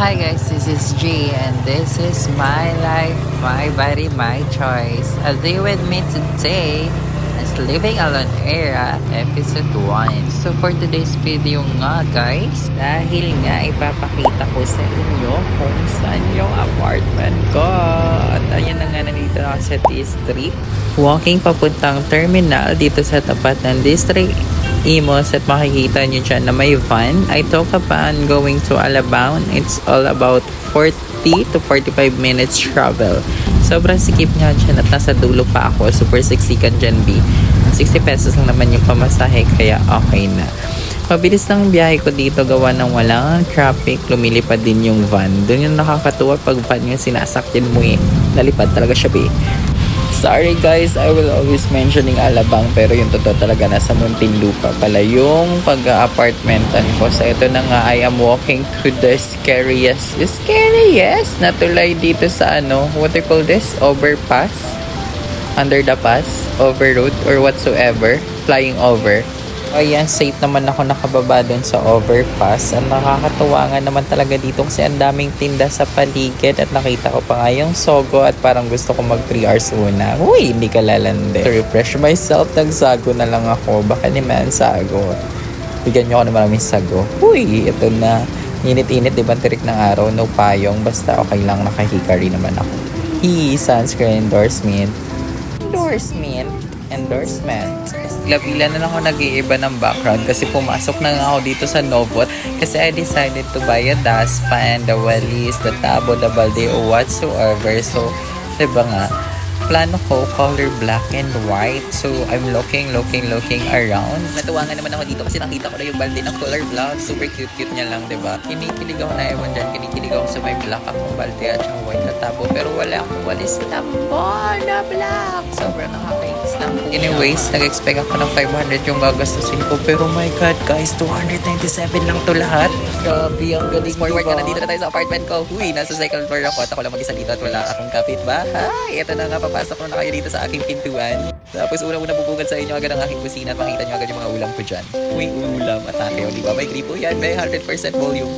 Hi guys, this is G and this is my life, my body, my choice. A day with me today is Living Alone Era Episode 1. So for today's video nga guys, dahil nga ipapakita ko sa inyo kung saan yung apartment ko. At ayan na nga, nandito na ako sa District. Walking papuntang terminal dito sa tapat ng District Imos at makikita nyo dyan na may van. I talk upon going to Alabang. It's all about 40 to 45 minutes travel. Sobrang sikip nga dyan at nasa dulo pa ako. Super siksikan dyan, B. 60 pesos lang naman yung pamasahe kaya okay na. Mabilis lang biyahe ko dito gawa ng walang traffic. Lumilipad din yung van. Doon yung nakakatuwa pag van yung sinasakyan mo eh. Nalipad talaga siya, B. Sorry guys, I will always mentioning Alabang pero yung totoo talaga nasa Muntinlupa pala yung pag-apartmentan ko. So ito na nga, I am walking to the scariest na tulay dito sa what do you call this? Overpass? Under the pass? Overroad? Or whatsoever? Flying over? Ayan, safe naman ako nakababa doon sa overpass. Ang nakakatuwa nga naman talaga dito kasi ang daming tinda sa paligid at nakita ko pa nga yung Sogo at parang gusto ko mag 3 hours muna. Uy, hindi ka lalande. To refresh myself, nagsago na lang ako. Baka naman sago. Bigyan nyo ako ng maraming sago. Uy, ito na. Init-init, diba tirik ng araw? No payong. Basta okay lang, nakahikari naman ako. Sunscreen endorsement. Endorsement. Bila na lang ako nag-iiba ng background kasi pumasok na nga ako dito sa Novot kasi I decided to buy a dustpan, the walis, the tabo, the balde or whatsoever. So, diba nga, plano ko color black and white. So, I'm looking around. Natuwa nga naman ako dito kasi nakita ko na yung balde ng color black. Super cute niya lang, diba? Kinikilig ako na ewan dyan. Kinikilig ako sa may black akong balde at yung white na tabo. Pero wala akong walis tabo na black. Sobrang nakakainis lang. Anyways, nag-expect ako ng 500 yung gagastusin ko. Pero my God, guys, 297 lang to lahat. Grabe, ang galing. Forward ka na dito na tayo sa apartment ko. Huy, nasa second floor ako at ako lang mag-isa dito at wala akong kapitbahay. Ito na nga, papasok ko na kayo dito sa aking pintuan. Tapos una-una bubugad sa inyo agad ang aking kusina at makita nyo agad yung mga ulam ko dyan. Uy, ulam, atake. O, diba? May gripo yan. May 100% volume.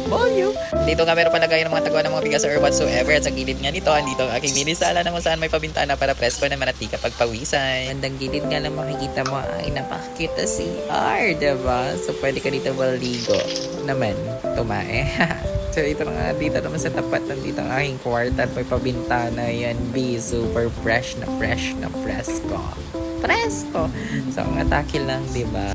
Dito nga meron pa lagay ng mga tagwa ng mga bigas or whatsoever. At sa gilid nga nito, andito ang aking minisala na kung saan may pabintana para presko naman at di ka pagpawisan. Bandang gilid nga lang makikita mo ay napakakita si R, diba? So pwede ka dito maligo naman. Tumae. So ito nga dito naman sa tapat nandito ang aking kwarta at may pabintana yan. B, super fresh na presko. So ang atake lang, diba?